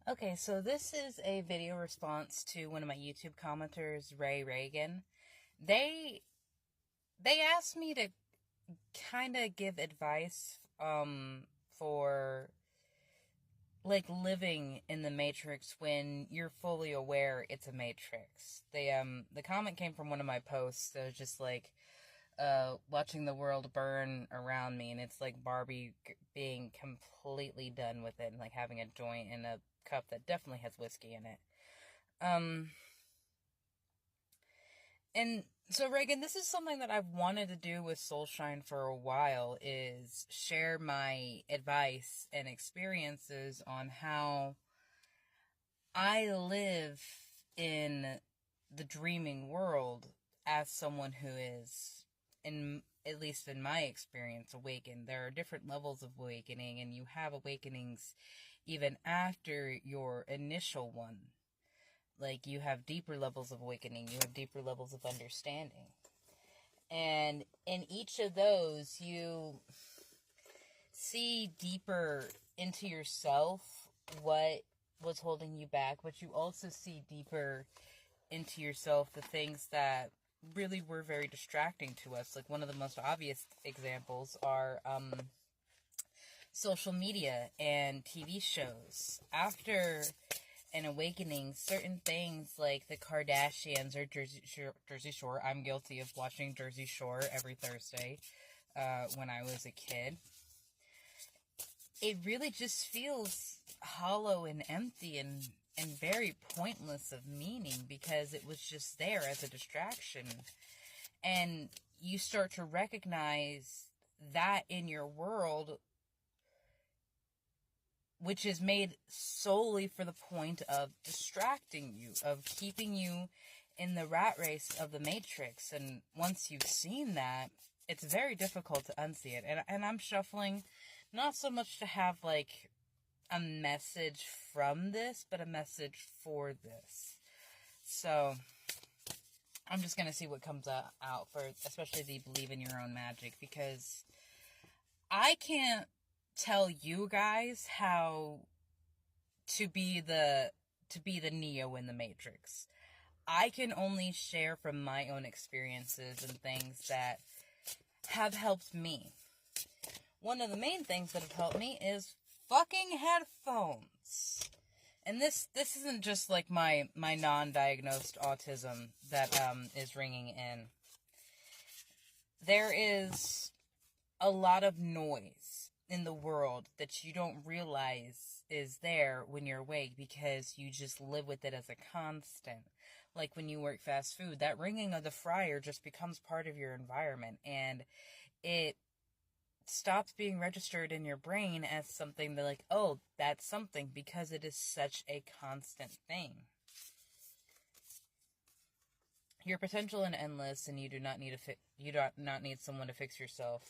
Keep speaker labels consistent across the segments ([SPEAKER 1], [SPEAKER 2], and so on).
[SPEAKER 1] Okay, so this is a video response to one of my YouTube commenters, Ray Reagan. They they asked me to kind of give advice for like living in the Matrix when you're fully aware it's a Matrix. The comment came from one of my posts. It was just like watching the world burn around me, and it's like Barbie being completely done with it and like having a joint in a cup that definitely has whiskey in it. Um, and so Reagan, this is something that I've wanted to do with Soulshine for a while, is share my advice and experiences on how I live in the dreaming world as someone who is, in at least in my experience, awakened. There are different levels of awakening, and you have awakenings even after your initial one. Like, you have deeper levels of awakening, you have deeper levels of understanding. And in each of those, you see deeper into yourself what was holding you back, but you also see deeper into yourself the things that really were very distracting to us. Like, one of the most obvious examples are social media and TV shows. After an awakening, certain things like the Kardashians or Jersey Shore. I'm guilty of watching Jersey Shore every Thursday when I was a kid. It really just feels hollow and empty and very pointless of meaning, because it was just there as a distraction. And you start to recognize that in your world, which is made solely for the point of distracting you, of keeping you in the rat race of the Matrix. And once you've seen that, it's very difficult to unsee it. And I'm shuffling, not so much to have like a message from this, but a message for this. So I'm just going to see what comes out for, especially the believe in your own magic, because I can't tell you guys how to be the Neo in the Matrix. I can only share from my own experiences and things that have helped me. One of the main things that have helped me is fucking headphones. And this isn't just like my non-diagnosed autism that is ringing in. There is a lot of noise in the world that you don't realize is there when you're awake, because you just live with it as a constant. Like when you work fast food, that ringing of the fryer just becomes part of your environment, and it stops being registered in your brain as something that, like, oh, that's something, because it is such a constant thing. Your potential is endless, and you do not need someone to fix yourself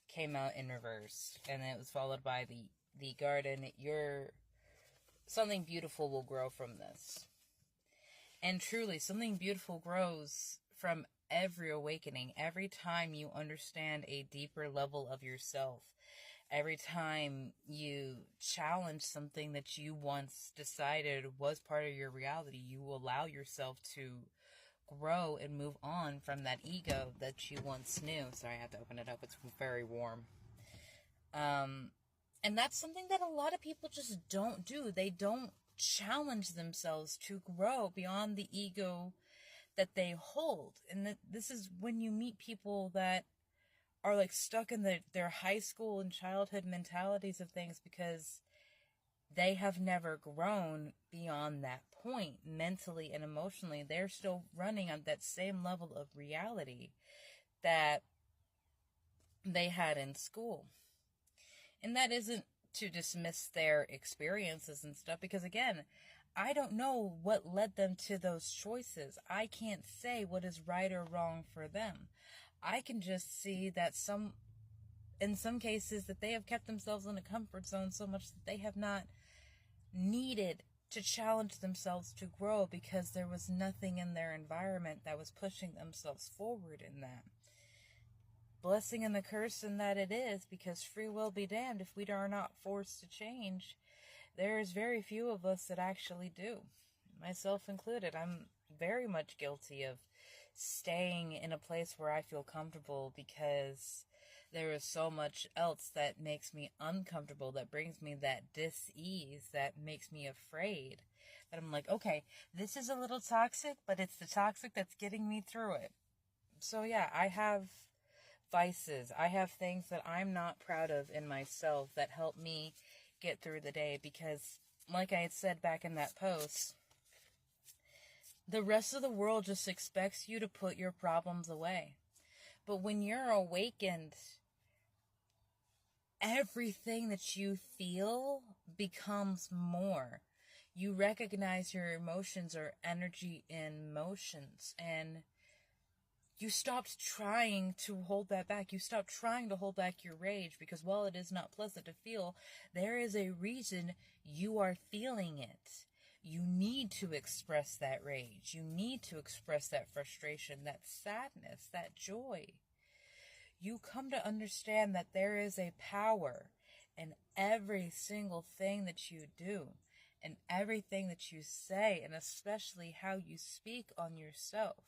[SPEAKER 1] came out in reverse, and then it was followed by the garden. Something beautiful will grow from this. And truly, something beautiful grows from every awakening. Every time you understand a deeper level of yourself, every time you challenge something that you once decided was part of your reality, you will allow yourself to grow and move on from that ego that you once knew. Sorry, I had to open it up. It's very warm. And that's something that a lot of people just don't do. They don't challenge themselves to grow beyond the ego that they hold. And this is when you meet people that are like stuck in their high school and childhood mentalities of things, because they have never grown beyond that point mentally and emotionally. They're still running on that same level of reality that they had in school. And that isn't to dismiss their experiences and stuff, because again, I don't know what led them to those choices. I can't say what is right or wrong for them. I can just see that in some cases, that they have kept themselves in a comfort zone so much that they have not needed to challenge themselves to grow, because there was nothing in their environment that was pushing themselves forward in that. Blessing and the curse in that it is, because free will be damned if we are not forced to change, there's very few of us that actually do, myself included. I'm very much guilty of staying in a place where I feel comfortable because there is so much else that makes me uncomfortable, that brings me that dis-ease, that makes me afraid. That I'm like, okay, this is a little toxic, but it's the toxic that's getting me through it. So yeah, I have vices. I have things that I'm not proud of in myself that help me get through the day because, like I had said back in that post, the rest of the world just expects you to put your problems away. But when you're awakened, everything that you feel becomes more. You recognize your emotions are energy in motions, and you stopped trying to hold that back. You stopped trying to hold back your rage because while it is not pleasant to feel, there is a reason you are feeling it. You need to express that rage. You need to express that frustration, that sadness, that joy. You come to understand that there is a power in every single thing that you do, and everything that you say, and especially how you speak on yourself.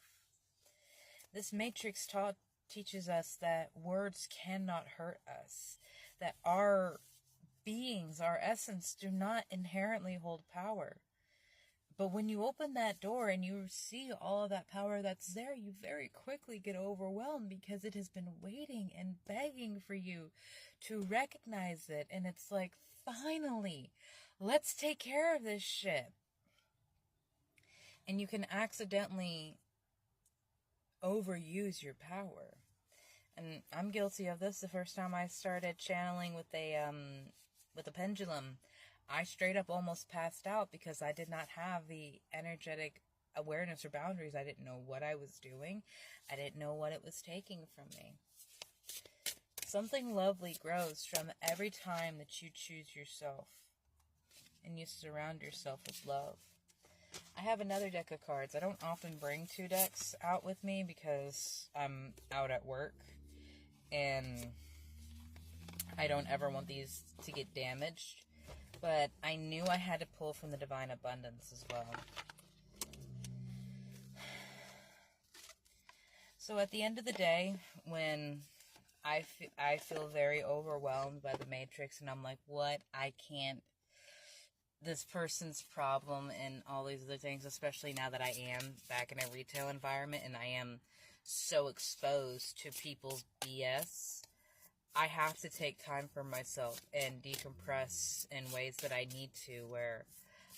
[SPEAKER 1] This matrix teaches us that words cannot hurt us, that our beings, our essence, do not inherently hold power. But when you open that door and you see all of that power that's there, you very quickly get overwhelmed because it has been waiting and begging for you to recognize it. And it's like, finally, let's take care of this shit. And you can accidentally overuse your power. And I'm guilty of this. The first time I started channeling with a pendulum, I straight up almost passed out because I did not have the energetic awareness or boundaries. I didn't know what I was doing. I didn't know what it was taking from me. Something lovely grows from every time that you choose yourself and you surround yourself with love. I have another deck of cards. I don't often bring 2 decks out with me because I'm out at work and I don't ever want these to get damaged. But I knew I had to pull from the Divine Abundance as well. So at the end of the day, when I feel very overwhelmed by the Matrix and I'm like, what? I can't. This person's problem and all these other things, especially now that I am back in a retail environment and I am so exposed to people's BS, I have to take time for myself and decompress in ways that I need to, where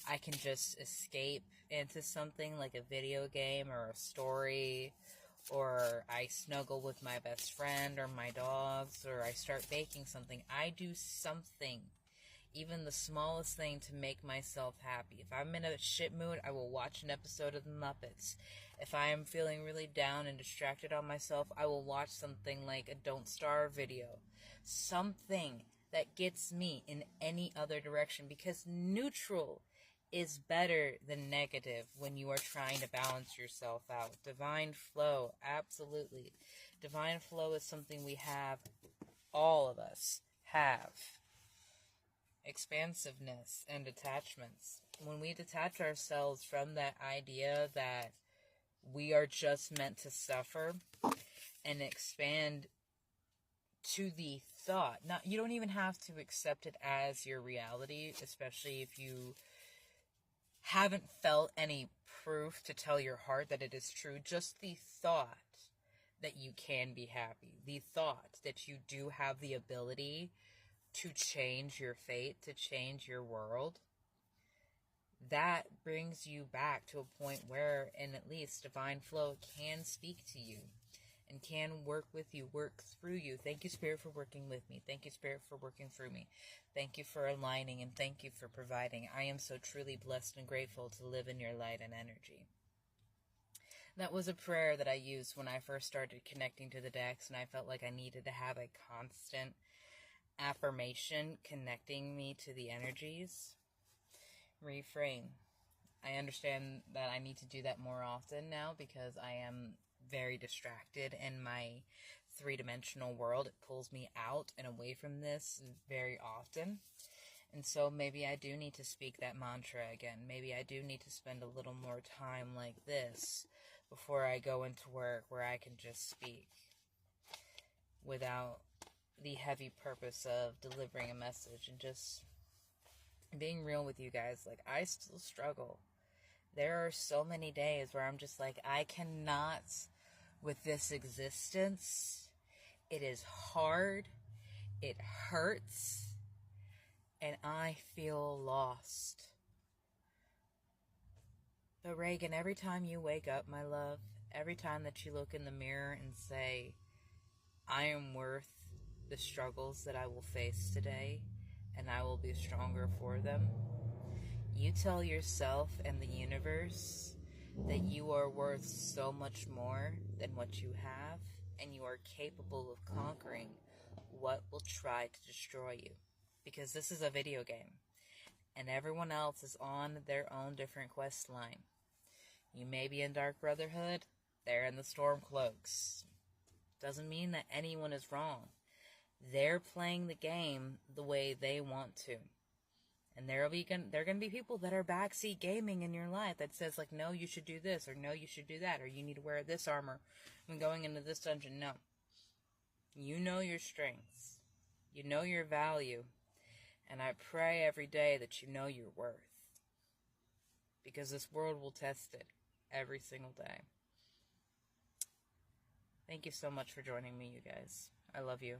[SPEAKER 1] I can just escape into something like a video game or a story, or I snuggle with my best friend or my dogs, or I start baking something. I do something, even the smallest thing, to make myself happy. If I'm in a shit mood, I will watch an episode of The Muppets. If I am feeling really down and distracted on myself, I will watch something like a Don't Starve video. Something that gets me in any other direction, because neutral is better than negative when you are trying to balance yourself out. Divine flow, absolutely. Divine flow is something we have, all of us have. Expansiveness and detachments. When we detach ourselves from that idea that we are just meant to suffer and expand to the thought, you don't even have to accept it as your reality, especially if you haven't felt any proof to tell your heart that it is true. Just the thought that you can be happy, the thought that you do have the ability to change your fate, to change your world, that brings you back to a point where, in at least divine flow, can speak to you and can work with you, work through you. Thank you, Spirit, for working with me. Thank you, Spirit, for working through me. Thank you for aligning, and thank you for providing. I am so truly blessed and grateful to live in your light and energy. That was a prayer that I used when I first started connecting to the decks, and I felt like I needed to have a constant affirmation connecting me to the energies. Reframe. I understand that I need to do that more often now because I am very distracted in my 3-dimensional world. It pulls me out and away from this very often. And so maybe I do need to speak that mantra again. Maybe I do need to spend a little more time like this before I go into work, where I can just speak without the heavy purpose of delivering a message, and just being real with you guys. Like, I still struggle. There are so many days where I'm just like, I cannot with this existence. It is hard. It hurts. And I feel lost. But Reagan, every time you wake up, my love, every time that you look in the mirror and say, I am worth the struggles that I will face today, and I will be stronger for them, you tell yourself and the universe that you are worth so much more than what you have, and you are capable of conquering what will try to destroy you. Because this is a video game, and everyone else is on their own different quest line. You may be in Dark Brotherhood, they're in the Stormcloaks. Doesn't mean that anyone is wrong. They're playing the game the way they want to. And there are going to be people that are backseat gaming in your life that says, like, no, you should do this, or no, you should do that, or you need to wear this armor when going into this dungeon. No. You know your strengths. You know your value. And I pray every day that you know your worth. Because this world will test it every single day. Thank you so much for joining me, you guys. I love you.